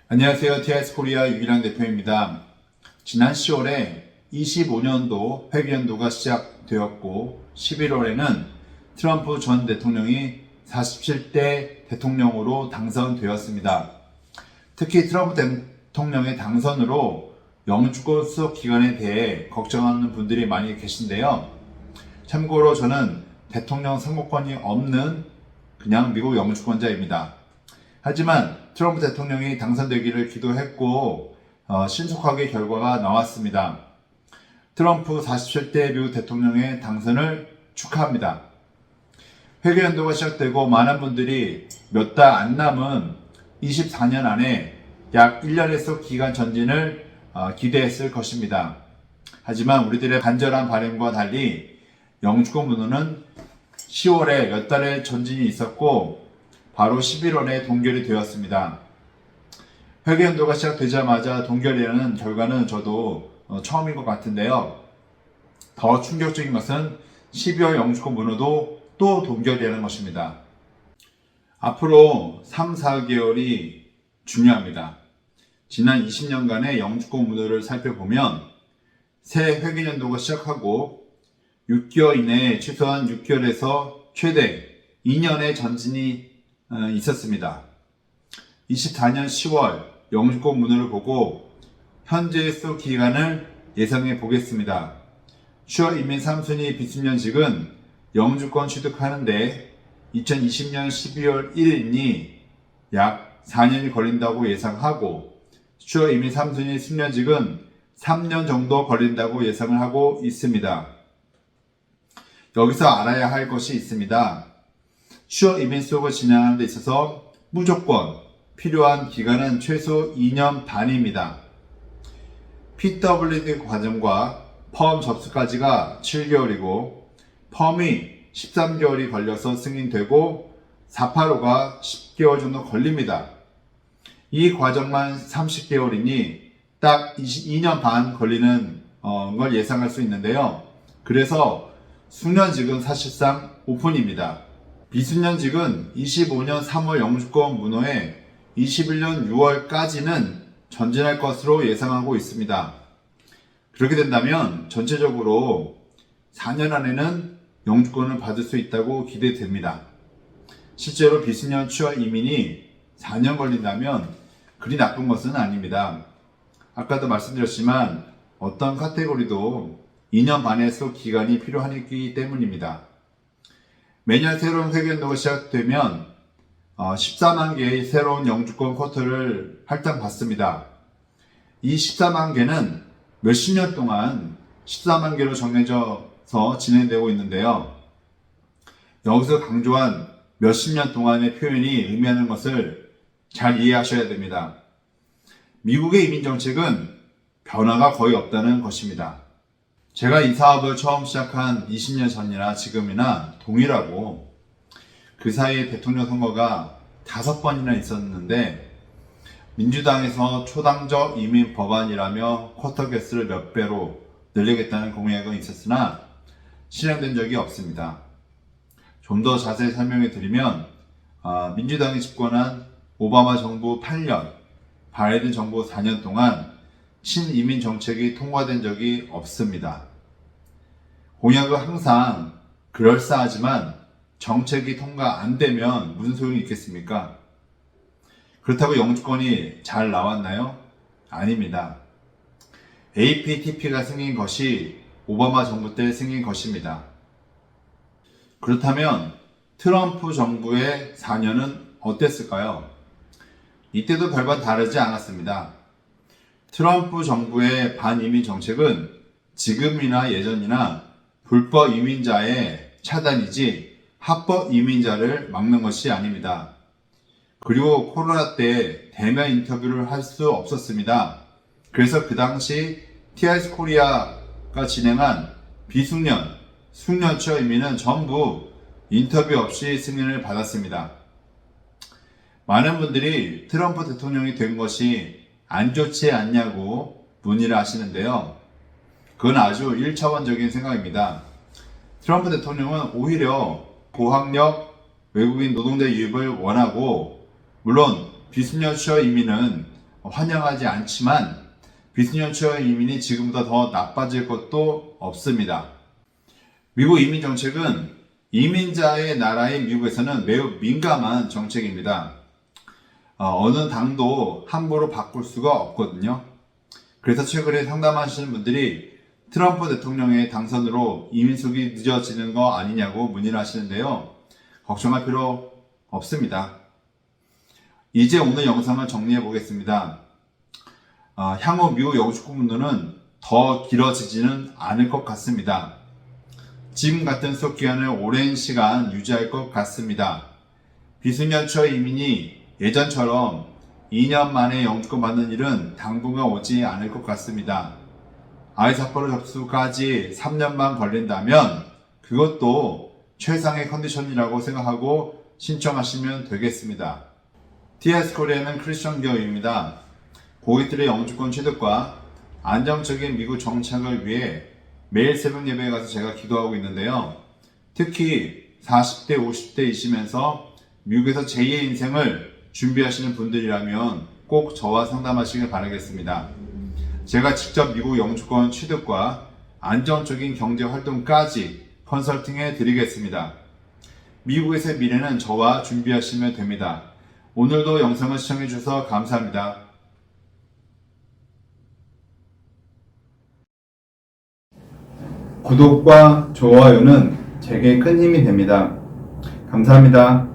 안녕하세요. TIS 코리아 유기랑 대표입니다. 지난 10월에 25년도 회계연도가 시작되었고 11월에는 트럼프 전 대통령이 47대 대통령으로 당선되었습니다. 특히 트럼프 대통령의 당선으로 영주권 수속 기간에 대해 걱정하는 분들이 많이 계신데요. 참고로 저는 대통령 선거권이 없는 그냥 미국 영주권자입니다. 하지만 트럼프 대통령이 당선되기를 기도했고 신속하게 결과가 나왔습니다. 트럼프 47대 미국 대통령의 당선을 축하합니다. 회계연도가 시작되고 많은 분들이 몇 달 안 남은 24년 안에 약 1년의 속 기간 전진을 기대했을 것입니다. 하지만 우리들의 간절한 바람과 달리 영주권 문호는 10월에 몇 달의 전진이 있었고 바로 11월에 동결이 되었습니다. 회계연도가 시작되자마자 동결이라는 결과는 저도 처음인 것 같은데요. 더 충격적인 것은 12월 영주권 문호도 또 동결이라는 것입니다. 앞으로 3, 4개월이 중요합니다. 지난 20년간의 영주권 문호를 살펴보면 새 회계연도가 시작하고 6개월 이내에 최소한 6개월에서 최대 2년의 전진이 있었습니다. 24년 10월 영주권 문호를 보고 현재의 수속 기간을 예상해 보겠습니다. 추억 이민 3순위 비순년직은 영주권 취득하는데 2020년 12월 1일이니 약 4년이 걸린다고 예상하고 추억 이민 3순위 순년직은 3년 정도 걸린다고 예상을 하고 있습니다. 여기서 알아야 할 것이 있습니다. 추억 이민 수속을 진행하는 데 있어서 무조건 필요한 기간은 최소 2년 반입니다. PWD 과정과 펌 접수까지가 7개월이고 펌이 13개월이 걸려서 승인되고 485가 10개월 정도 걸립니다. 이 과정만 30개월이니 딱 2년 반 걸리는 걸 예상할 수 있는데요. 그래서 숙련직은 사실상 오픈입니다. 비순년직은 25년 3월 영주권 문호에 21년 6월까지는 전진할 것으로 예상하고 있습니다. 그렇게 된다면 전체적으로 4년 안에는 영주권을 받을 수 있다고 기대됩니다. 실제로 비순년 추월 이민이 4년 걸린다면 그리 나쁜 것은 아닙니다. 아까도 말씀드렸지만 어떤 카테고리도 2년 반의 수속 기간이 필요하기 때문입니다. 매년 새로운 회계연도가 시작되면 14만 개의 새로운 영주권 쿼터를 할당받습니다. 이 14만 개는 몇십 년 동안 14만 개로 정해져서 진행되고 있는데요. 여기서 강조한 몇십 년 동안의 표현이 의미하는 것을 잘 이해하셔야 됩니다. 미국의 이민정책은 변화가 거의 없다는 것입니다. 제가 이 사업을 처음 시작한 20년 전이나 지금이나 동일하고 그 사이에 대통령 선거가 5번이나 있었는데 민주당에서 초당적 이민 법안이라며 쿼터 개수를 몇 배로 늘리겠다는 공약은 있었으나 실행된 적이 없습니다. 좀 더 자세히 설명해 드리면 민주당이 집권한 오바마 정부 8년, 바이든 정부 4년 동안 친이민 정책이 통과된 적이 없습니다. 공약은 항상 그럴싸하지만 정책이 통과 안 되면 무슨 소용이 있겠습니까? 그렇다고 영주권이 잘 나왔나요? 아닙니다. APTP가 생긴 것이 오바마 정부 때 생긴 것입니다. 그렇다면 트럼프 정부의 4년은 어땠을까요? 이때도 별반 다르지 않았습니다. 트럼프 정부의 반이민 정책은 지금이나 예전이나 불법 이민자의 차단이지 합법 이민자를 막는 것이 아닙니다. 그리고 코로나 때 대면 인터뷰를 할 수 없었습니다. 그래서 그 당시 TIS 코리아가 진행한 비숙련, 숙련 취업 이민은 전부 인터뷰 없이 승인을 받았습니다. 많은 분들이 트럼프 대통령이 된 것이 안 좋지 않냐고 문의를 하시는데요. 그건 아주 1차원적인 생각입니다. 트럼프 대통령은 오히려 고학력 외국인 노동자 유입을 원하고 물론 비숙련 취업 이민은 환영하지 않지만 비순년초 이민이 지금보다 더 나빠질 것도 없습니다. 미국 이민 정책은 이민자의 나라인 미국에서는 매우 민감한 정책입니다. 어느 당도 함부로 바꿀 수가 없거든요. 그래서 최근에 상담하시는 분들이 트럼프 대통령의 당선으로 이민 수속이 늦어지는 거 아니냐고 문의를 하시는데요. 걱정할 필요 없습니다. 이제 오늘 영상을 정리해 보겠습니다. 향후 미국 영주권 문호는 더 길어지지는 않을 것 같습니다. 지금 같은 수속 기간을 오랜 시간 유지할 것 같습니다. 비순년초 이민이 예전처럼 2년 만에 영주권 받는 일은 당분간 오지 않을 것 같습니다. I-485 접수까지 3년만 걸린다면 그것도 최상의 컨디션이라고 생각하고 신청하시면 되겠습니다. TS 코리아는 크리스천 교회입니다. 고객들의 영주권 취득과 안정적인 미국 정착을 위해 매일 새벽 예배에 가서 제가 기도하고 있는데요. 특히 40대, 50대이시면서 미국에서 제2의 인생을 준비하시는 분들이라면 꼭 저와 상담하시길 바라겠습니다. 제가 직접 미국 영주권 취득과 안정적인 경제 활동까지 컨설팅해 드리겠습니다. 미국에서의 미래는 저와 준비하시면 됩니다. 오늘도 영상을 시청해 주셔서 감사합니다. 구독과 좋아요는 제게 큰 힘이 됩니다. 감사합니다.